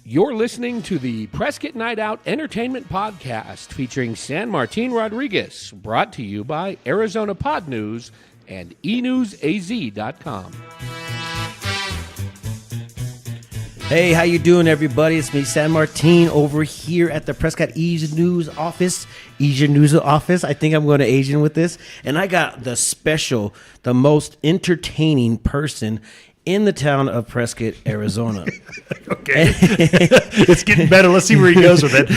You're listening to the Prescott Night Out Entertainment Podcast featuring San Martin Rodriguez, brought to you by Arizona Pod News and enewsaz.com. Hey, how you doing, everybody? It's me, San Martin, over here at the Prescott Asian News Office. Asian News Office. I think I'm going to Asian with this. And I got the most entertaining person in the town of Prescott, Arizona. Okay. It's getting better. Let's see where he goes with it.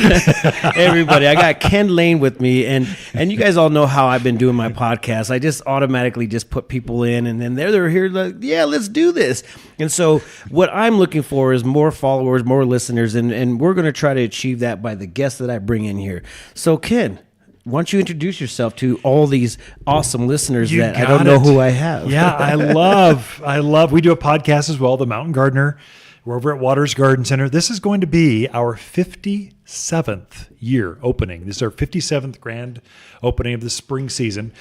Everybody, I got Ken Lain with me, and you guys all know how I've been doing my podcast. I just automatically just put people in, and then they're here like, yeah, let's do this. And so what I'm looking for is more followers, more listeners, and we're going to try to achieve that by the guests that I bring in here. So, Ken, why don't you introduce yourself to all these awesome listeners that I don't know who I have? Yeah, I love. We do a podcast as well, The Mountain Gardener. We're over at Waters Garden Center. This is going to be our 57th year opening. This is our 57th grand opening of the spring season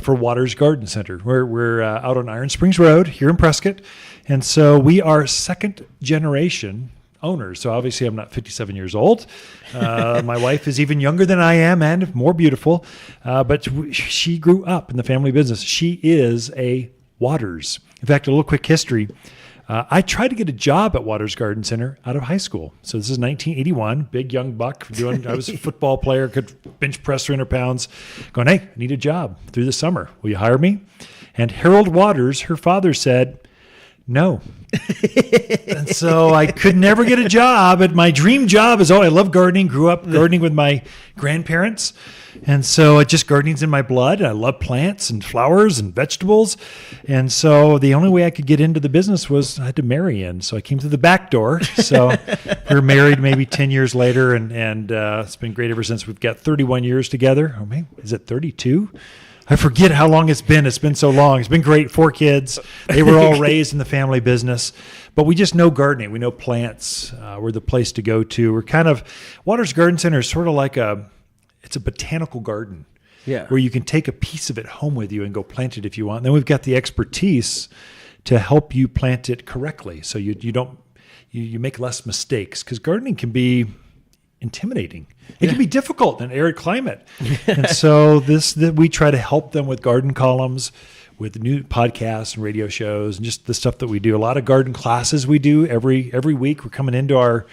for Waters Garden Center. We're out on Iron Springs Road here in Prescott. And so we are second generation owners. So obviously I'm not 57 years old. My wife is even younger than I am and more beautiful. But she grew up in the family business. She is a Waters. In fact, a little quick history. I tried to get a job at Waters Garden Center out of high school. So this is 1981, big young buck. I was a football player, could bench press 300 pounds. Going, hey, I need a job through the summer. Will you hire me? And Harold Waters, her father, said, no. And so I could never get a job. And my dream job is, I love gardening. Grew up gardening with my grandparents. And so just gardening's in my blood. I love plants and flowers and vegetables. And so the only way I could get into the business was I had to marry in. So I came through the back door. So we were married maybe 10 years later. And it's been great ever since. We've got 31 years together. Oh, maybe, is it 32? I forget how long it's been. It's been so long. It's been great. 4 kids. They were all raised in the family business. But we just know gardening. We know plants. We're the place to go to. We're kind of, Waters Garden Center is sort of like it's a botanical garden. Yeah. Where you can take a piece of it home with you and go plant it if you want. And then we've got the expertise to help you plant it correctly. So you make less mistakes, because gardening can be intimidating. It can be difficult in an arid climate. And so we try to help them with garden columns, with new podcasts and radio shows, and just the stuff that we do. A lot of garden classes we do every week. We're coming into our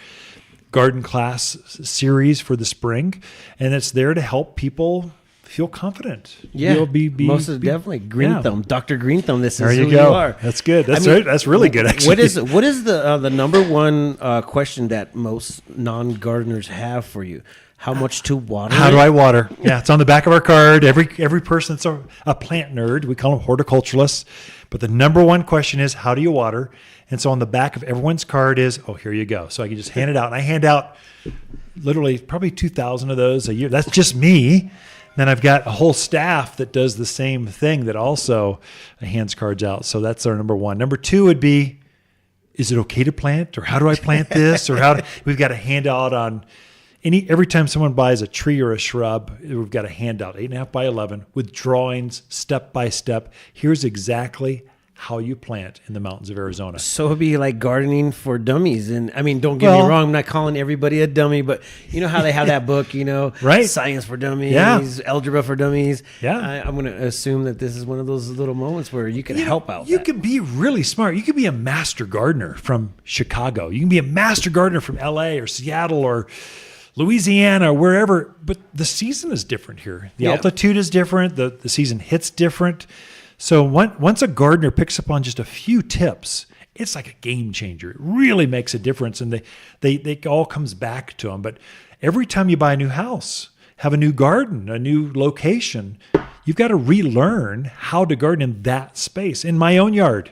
garden class series for the spring, and it's there to help people feel confident. Yeah, most definitely. Green Thumb, Dr. Green Thumb. This is there you who go. you are. That's good. That's really good. Actually, what is the number one question that most non-gardeners have for you? How much to water? How do I water? Yeah, it's on the back of our card. Every person that's a plant nerd, we call them horticulturalists. But the number one question is, how do you water? And so on the back of everyone's card is, here you go. So I can just hand it out. And I hand out literally probably 2,000 of those a year. That's just me. Then I've got a whole staff that does the same thing that also hands cards out. So that's our number one. Number two would be, is it okay to plant? Or how do I plant this? Or we've got a handout on every time someone buys a tree or a shrub, we've got a handout, 8.5 by 11, with drawings, step by step. Here's exactly how you plant in the mountains of Arizona. So it'd be like gardening for dummies. And I mean, don't get me wrong, I'm not calling everybody a dummy, but you know how they have that book, right? Science for dummies, algebra for dummies. Yeah. I'm going to assume that this is one of those little moments where you can help out. You can be really smart. You could be a master gardener from Chicago. You can be a master gardener from LA or Seattle or Louisiana, or wherever, but the season is different here. The altitude is different. The season hits different. So once a gardener picks up on just a few tips, it's like a game changer. It really makes a difference, and they all comes back to them. But every time you buy a new house, have a new garden, a new location, you've got to relearn how to garden in that space. In my own yard,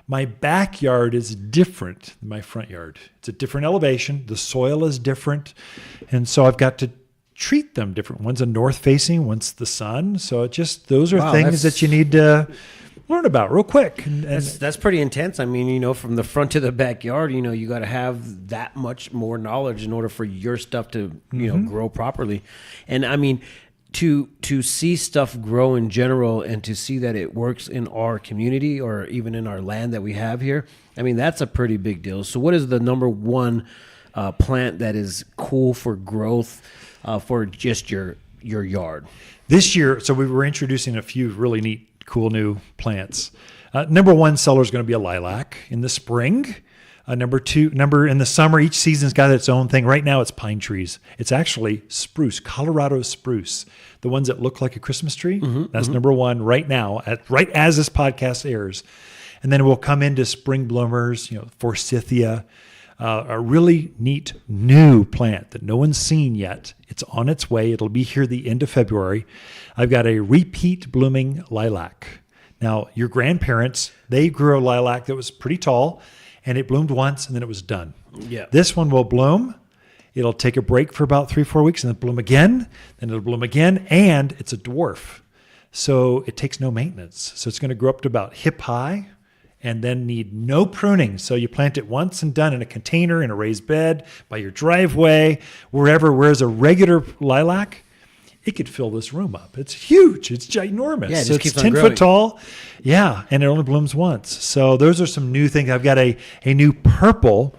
my backyard is different than my front yard. It's a different elevation. The soil is different. And so I've got to treat them different. One's a north facing, one's the sun. So those are things that you need to learn about real quick. And that's pretty intense. I mean, from the front to the backyard, you got to have that much more knowledge in order for your stuff to, grow properly. And I mean, to see stuff grow in general and to see that it works in our community or even in our land that we have here, I mean, that's a pretty big deal. So what is the number one plant that is cool for growth for just your yard? This year, so we were introducing a few really neat, cool new plants. Number one seller is going to be a lilac in the spring. Number in the summer, each season's got its own thing. Right now, it's pine trees. It's actually spruce, Colorado spruce, the ones that look like a Christmas tree. That's number one right now, right as this podcast airs. And then we'll come into spring bloomers, forsythia, a really neat new plant that no one's seen yet. It's on its way. It'll be here the end of February. I've got a repeat blooming lilac. Now, your grandparents, they grew a lilac that was pretty tall, and it bloomed once, and then it was done. Yeah. This one will bloom. It'll take a break for about 3-4 weeks, and then bloom again. Then it'll bloom again, and it's a dwarf. So it takes no maintenance. So it's going to grow up to about hip high and then need no pruning. So you plant it once and done in a container, in a raised bed, by your driveway, wherever. Whereas a regular lilac, it could fill this room up. It's huge. It's ginormous. Yeah, it so just it's keeps on 10 growing. foot tall. Yeah, and it only blooms once. So those are some new things. I've got a new purple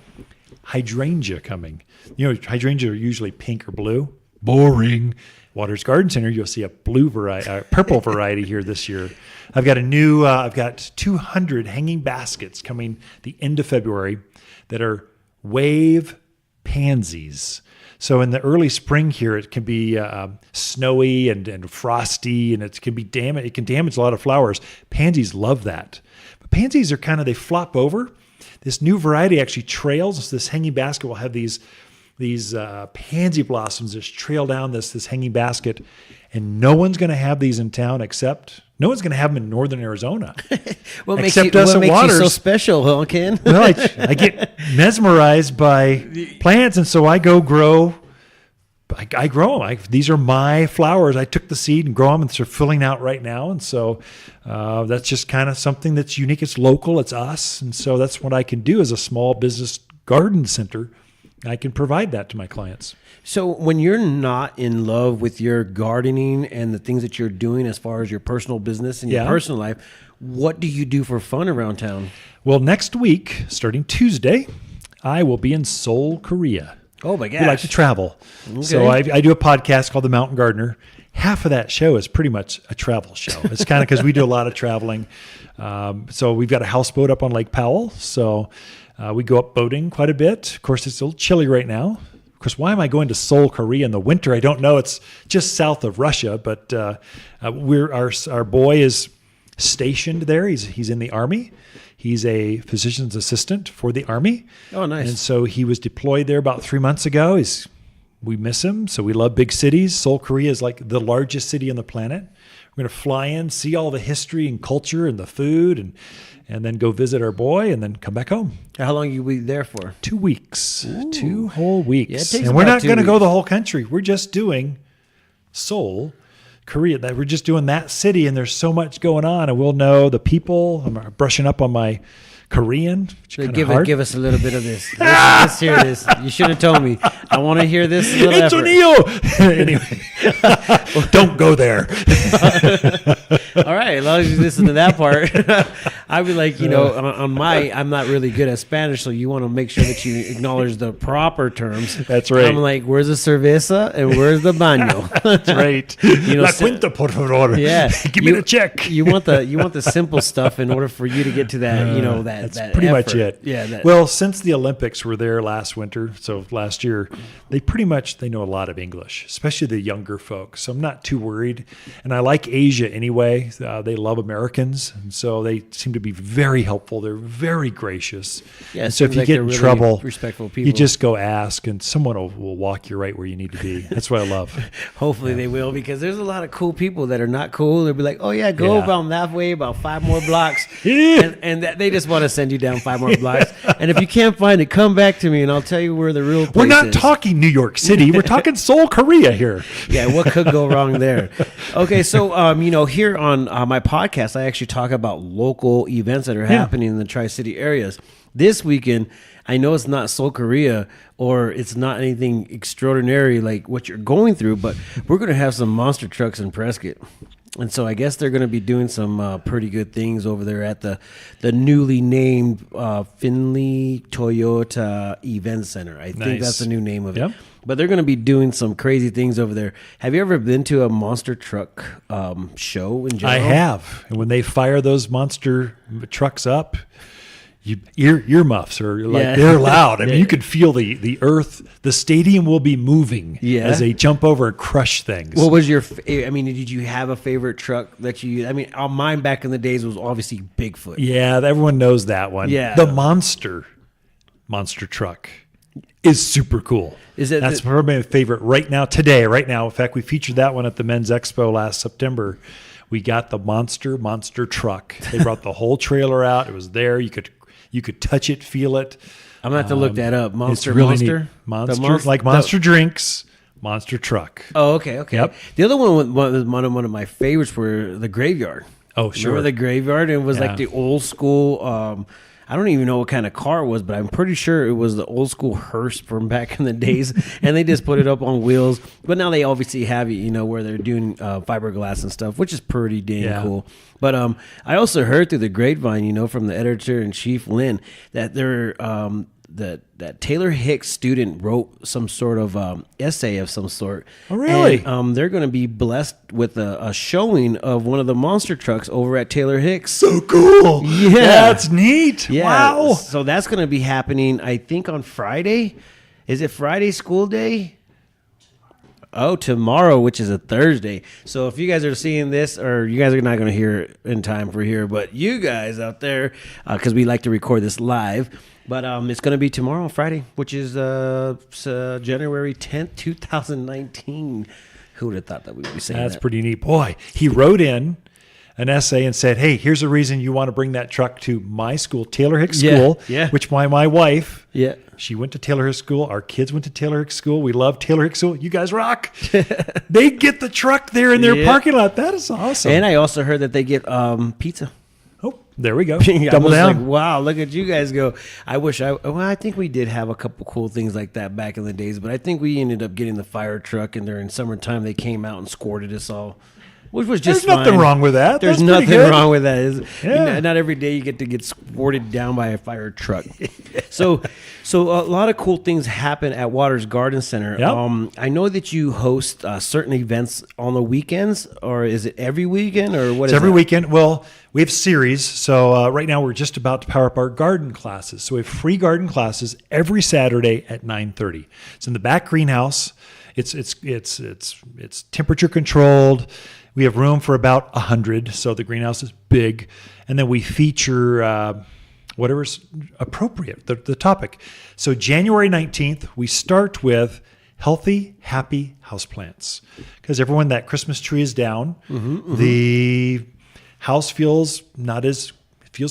hydrangea coming. Hydrangea are usually pink or blue. Boring. Waters Garden Center, you'll see a blue variety, purple variety here this year. I've got I've got 200 hanging baskets coming the end of February that are wave pansies. So in the early spring here, it can be snowy and frosty, and it can damage a lot of flowers. Pansies love that. But pansies are they flop over. This new variety actually trails. This hanging basket will have these pansy blossoms just trail down this hanging basket, and no one's going to have these in town except no one's going to have them in northern Arizona. What makes except us at you Waters. so special, huh, Ken? Well, I get mesmerized by plants, and so I go grow. I grow them. These are my flowers. I took the seed and grow them, and they're filling out right now. And so that's just something that's unique. It's local. It's us. And so that's what I can do as a small business garden center. I can provide that to my clients. So when you're not in love with your gardening and the things that you're doing as far as your personal business and your personal life, what do you do for fun around town? Well, next week, starting Tuesday, I will be in Seoul, Korea. Oh my gosh. We like to travel. Okay. So I do a podcast called The Mountain Gardener. Half of that show is pretty much a travel show. It's because we do a lot of traveling. So we've got a houseboat up on Lake Powell. So we go up boating quite a bit. Of course, it's a little chilly right now. Of course, why am I going to Seoul, Korea in the winter? I don't know. It's just south of Russia, but our boy is stationed there. He's in the Army. He's a physician's assistant for the Army. Oh, nice. And so he was deployed there about 3 months ago. We miss him. So we love big cities. Seoul, Korea is like the largest city on the planet. We're going to fly in, see all the history and culture and the food, and then go visit our boy and then come back home. How long are you be there for? 2 weeks. Ooh. 2 whole weeks. Yeah, it takes and we're about not 2 going to go weeks. the whole country. We're just doing Seoul, Korea. We're just doing that city, and there's so much going on, and we'll know the people. I'm brushing up on my Korean. So give us a little bit of this. Let's hear this. You should have told me. I want to hear this little It's effort. O'Neill. Anyway, don't go there. All right, as long as you listen to that part, I'd be like, I'm not really good at Spanish, so you want to make sure that you acknowledge the proper terms. That's right. I'm like, where's the cerveza and where's the baño? That's right. La cuenta, por favor. Yeah, Give me the check. You want the simple stuff in order for you to get to that, That's that pretty effort. much it. Yeah. Well, since the Olympics were there last winter, so last year, they know a lot of English, especially the younger folks. So I'm not too worried. And I like Asia anyway. They love Americans. And so they seem to be very helpful. They're very gracious. Yeah, and so if seems you like get they're in really trouble, respectful people. you just go ask and someone will walk you right where you need to be. That's what I love. Hopefully they will, because there's a lot of cool people that are not cool. They'll be like, oh yeah, go about that way, about 5 more blocks. and they just want to send you down 5 more blocks. And if you can't find it, come back to me and I'll tell you where the real place We're not is. talking New York City. We're talking Seoul, Korea here. Yeah, what could go wrong there? Okay, so here on my podcast, I actually talk about local events that are happening in the Tri-City areas. This weekend, I know it's not Seoul, Korea, or it's not anything extraordinary like what you're going through, but we're going to have some monster trucks in Prescott. And so I guess they're going to be doing some pretty good things over there at the newly named Findlay Toyota Event Center. I think that's the new name of it. But they're going to be doing some crazy things over there. Have you ever been to a monster truck show in general? I have. And when they fire those monster trucks up, earmuffs are like they're loud. I mean, you could feel the earth. The stadium will be moving as they jump over and crush things. What was your? I mean, did you have a favorite truck that you? I mean, mine back in the days was obviously Bigfoot. Yeah, everyone knows that one. Yeah, the monster truck is super cool. That's probably my favorite right now. In fact, we featured that one at the Men's Expo last September. We got the monster truck. They brought the whole trailer out. It was there. You could touch it, feel it. I'm gonna have to look that up. Monster. Like Monster drinks, monster truck. Oh, okay. Yep. The other one was one of my favorites were the Graveyard. Oh, sure. Remember the Graveyard? It was like the old school. I don't even know what kind of car it was, but I'm pretty sure it was the old school hearse from back in the days, and they just put it up on wheels. But now they obviously have it, where they're doing fiberglass and stuff, which is pretty dang cool. But I also heard through the grapevine, from the editor-in-chief, Lynn, that they're that Taylor Hicks student wrote some sort of essay of some sort. Oh, really? And, they're going to be blessed with a showing of one of the monster trucks over at Taylor Hicks. So cool. Yeah. That's neat. Yeah. Wow. So that's going to be happening, I think, on Friday. Is it Friday school day? Oh, tomorrow, which is a Thursday. So if you guys are seeing this, or you guys are not going to hear it in time for here, but you guys out there, because we like to record this live, but it's going to be tomorrow, Friday, which is January 10th, 2019. Who would have thought that we would be saying that? That's pretty neat. Boy, he wrote in an essay and said, hey, here's a reason you want to bring that truck to my school, Taylor Hicks School, which my wife, she went to Taylor Hicks School. Our kids went to Taylor Hicks School. We love Taylor Hicks School. You guys rock. They get the truck there in their parking lot. That is awesome. And I also heard that they get pizza. Oh, there we go. Double down. Like, wow, look at you guys go. I think we did have a couple cool things like that back in the days, but I think we ended up getting the fire truck, and during summertime they came out and squirted us all. Which was just There's nothing wrong with that. There's nothing wrong with that. Not every day you get to get squirted down by a fire truck. So a lot of cool things happen at Waters Garden Center. Yep. I know that you host certain events on the weekends, or is it every weekend, or what? It's every weekend. Well, we have series. So right now we're just about to power up our garden classes. So we have free garden classes every Saturday at 9:30. It's in the back greenhouse. It's temperature controlled. We have room for about 100, so the greenhouse is big. And then we feature whatever's appropriate, the topic. So January 19th, we start with healthy, happy houseplants. Because everyone, that Christmas tree is down. The house feels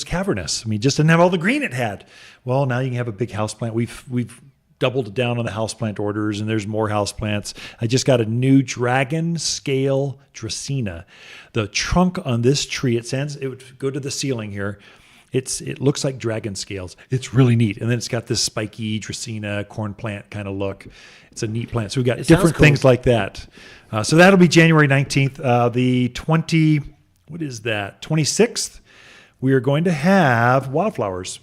cavernous. I mean, it just didn't have all the green it had. Well, now you can have a big houseplant. We've doubled down on the houseplant orders, and there's more houseplants. I just got a new dragon scale Dracaena. The trunk on this tree, it would go to the ceiling here. It looks like dragon scales. It's really neat. And then it's got this spiky Dracaena corn plant kind of look. It's a neat plant. So we've got different things like that. So that'll be January 19th. The 26th, we are going to have wildflowers.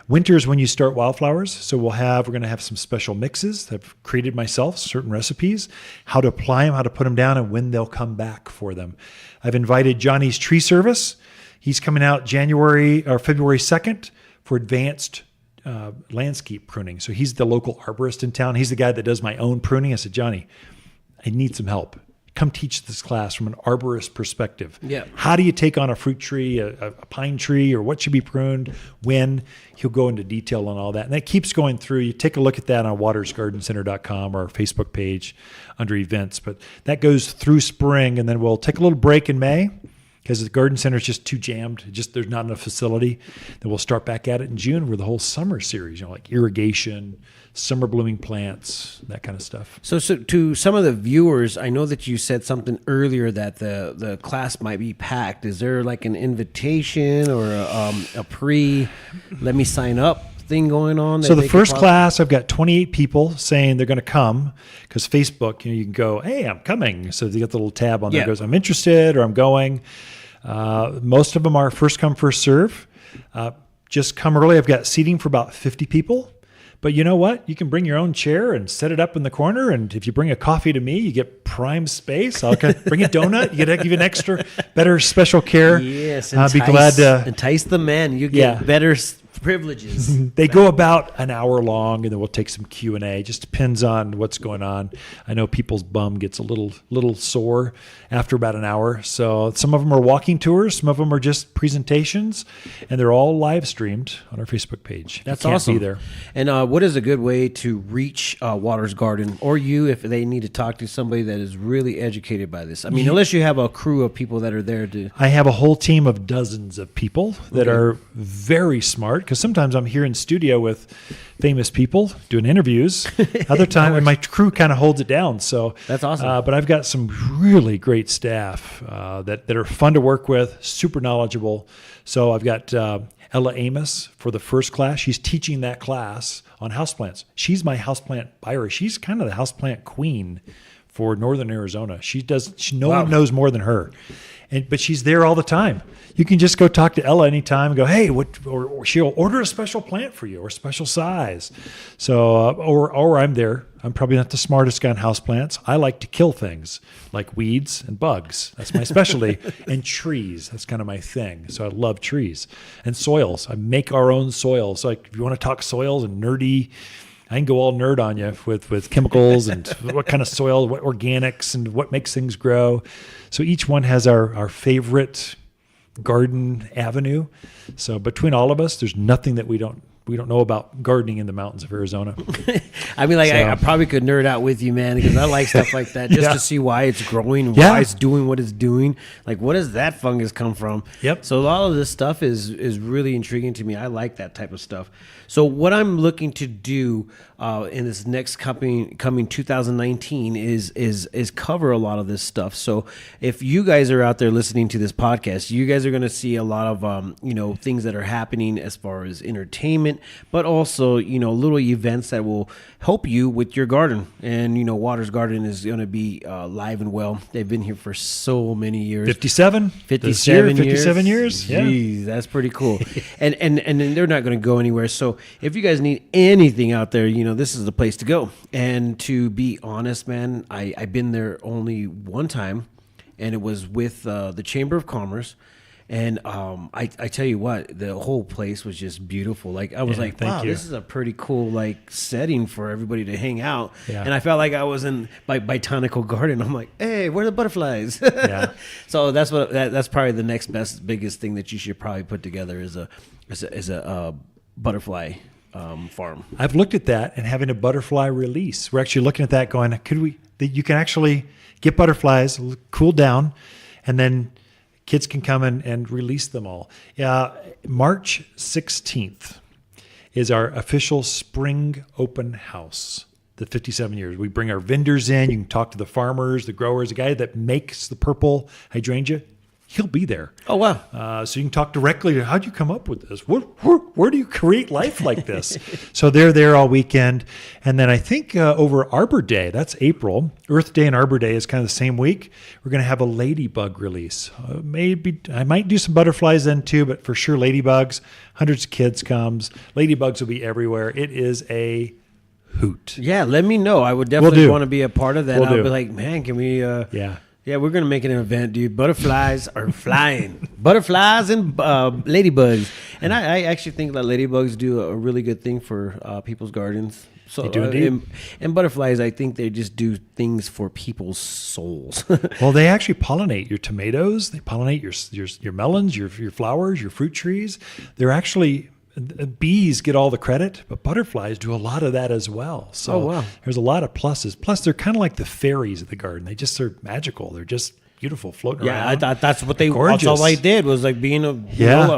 Winter is when you start wildflowers. So we're going to have some special mixes that I've created myself, certain recipes, how to apply them, how to put them down, and when they'll come back for them. I've invited Johnny's Tree Service. He's coming out February 2nd for advanced landscape pruning. So he's the local arborist in town. He's the guy that does my own pruning. I said, Johnny, I need some help. Come teach this class from an arborist perspective. Yeah. How do you take on a fruit tree, a pine tree, or what should be pruned, when? He'll go into detail on all that. And that keeps going through. You take a look at that on watersgardencenter.com or our Facebook page under events. But that goes through spring, and then we'll take a little break in May because the garden center is just too jammed. There's not enough facility. Then we'll start back at it in June with the whole summer series, like irrigation, summer blooming plants, that kind of stuff. So to some of the viewers, I know that you said something earlier that the class might be packed. Is there like an invitation or a let me sign up thing going on? So the first class, I've got 28 people saying they're going to come because Facebook, you can go, hey, I'm coming. So you get the little tab on there that goes, I'm interested or I'm going. Most of them are first come, first serve. Just come early. I've got seating for about 50 people. But you know what? You can bring your own chair and set it up in the corner. And if you bring a coffee to me, you get prime space. I'll bring a donut. You get to give you an extra, better special care. Yes, I'll be glad to entice the men. You get better privileges. They go about an hour long, and then we'll take some Q&A. Just depends on what's going on. I know people's bum gets a little sore after about an hour. So some of them are walking tours, some of them are just presentations, and they're all live streamed on our Facebook page. That's you can't awesome. Be there. And what is a good way to reach Waters Garden, or you, if they need to talk to somebody that is really educated by this? I mean, unless you have a crew of people that are there to. I have a whole team of dozens of people that are very smart. Because sometimes I'm here in studio with famous people doing interviews. Other time, and my crew kind of holds it down. So that's awesome. But I've got some really great staff that are fun to work with, super knowledgeable. So I've got Ella Amos for the first class. She's teaching that class on houseplants. She's my houseplant buyer. She's kind of the houseplant queen for Northern Arizona. No one knows more than her. But she's there all the time. You can just go talk to Ella anytime and go, hey, or she'll order a special plant for you or a special size. So, or I'm there. I'm probably not the smartest guy on houseplants. I like to kill things like weeds and bugs. That's my specialty. And trees. That's kind of my thing. So I love trees and soils. I make our own soils. So if you want to talk soils and nerdy, I can go all nerd on you with chemicals and what kind of soil, what organics, and what makes things grow. So each one has our favorite garden avenue. So between all of us, there's nothing that we don't know about gardening in the mountains of Arizona. I mean, I probably could nerd out with you, man, because I like stuff like that just to see why it's growing, why it's doing what it's doing. Like, what does that fungus come from? Yep. So all of this stuff is really intriguing to me. I like that type of stuff. So what I'm looking to do in this next coming 2019 is cover a lot of this stuff. So if you guys are out there listening to this podcast, you guys are going to see a lot of things that are happening as far as entertainment, but also little events that will help you with your garden. And Waters Garden is going to be live and well. They've been here for so many years. 57 years. Yeah. Jeez, that's pretty cool. and they're not going to go anywhere. So if you guys need anything out there, this is the place to go. And to be honest, man, I've been there only one time, and it was with the Chamber of Commerce. And I tell you what, the whole place was just beautiful. Like I was wow, this is a pretty cool setting for everybody to hang out. Yeah. And I felt like I was in botanical garden. I'm like, hey, where are the butterflies? Yeah. So that's probably the next biggest thing that you should probably put together is a butterfly farm. I've looked at that and having a butterfly release. We're actually looking at that going, you can actually get butterflies, cool down, and then kids can come and release them all. March 16th is our official spring open house, the 57 years. We bring our vendors in. You can talk to the farmers, the growers, the guy that makes the purple hydrangea. He'll be there. Oh, wow. So you can talk directly to, how'd you come up with this? Where do you create life like this? So they're there all weekend. And then I think over Arbor Day, that's April, Earth Day and Arbor Day is kind of the same week, we're going to have a ladybug release. Maybe I might do some butterflies then too, but for sure ladybugs, hundreds of kids comes. Ladybugs will be everywhere. It is a hoot. Yeah, let me know. I would definitely want to be a part of that. I'll be like, man, can we... Yeah, we're going to make an event, dude. Butterflies are flying. Butterflies and ladybugs. And I actually think that ladybugs do a really good thing for people's gardens. So, they do indeed. And butterflies, I think they just do things for people's souls. Well, they actually pollinate your tomatoes. They pollinate your melons, your flowers, your fruit trees. They're actually... Bees get all the credit, but butterflies do a lot of that as well. So there's a lot of pluses. Plus, they're kind of like the fairies of the garden. They're magical. They're just beautiful, floating around. Yeah, that's what they. Gorgeous. That's all they did was being a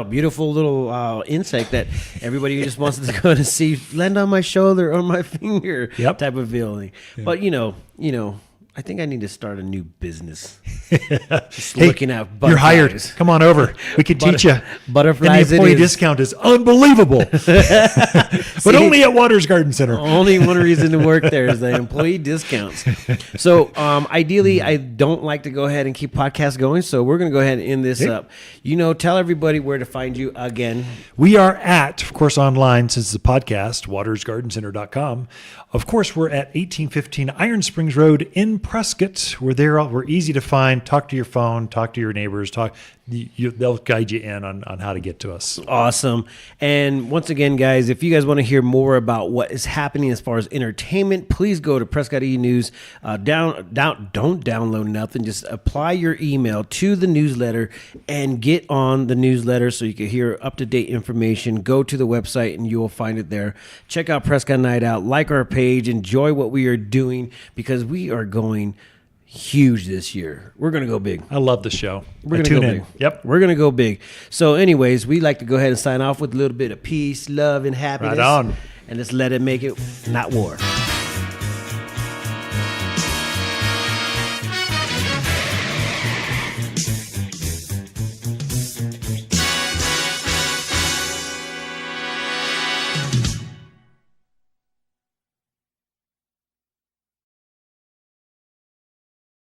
beautiful little insect that everybody just wants to go to see, land on my shoulder or my finger, type of feeling. Yeah. But I think I need to start a new business. Just looking at You're hired. butterflies. Come on over. We can teach you. Butterflies. And the employee discount is unbelievable. But only at Waters Garden Center. Only one reason to work there is the employee discounts. So ideally, I don't like to go ahead and keep podcasts going. So we're going to go ahead and end this up. Tell everybody where to find you again. We are at, of course, online since the podcast, watersgardencenter.com. Of course, we're at 1815 Iron Springs Road in Prescott. We're there. We're easy to find. Talk to your phone. Talk to your neighbors. They'll guide you in on how to get to us. Awesome. And once again, guys, if you guys want to hear more about what is happening as far as entertainment, please go to Prescott E-News. Don't download nothing. Just apply your email to the newsletter and get on the newsletter so you can hear up-to-date information. Go to the website and you will find it there. Check out Prescott Night Out. Like our page. Enjoy what we are doing because we are going huge this year. We're going to go big. I love the show. We're going to go big. Yep. We're going to go big. So anyways, we like to go ahead and sign off with a little bit of peace, love, and happiness. Right on. And let's let it make it not war.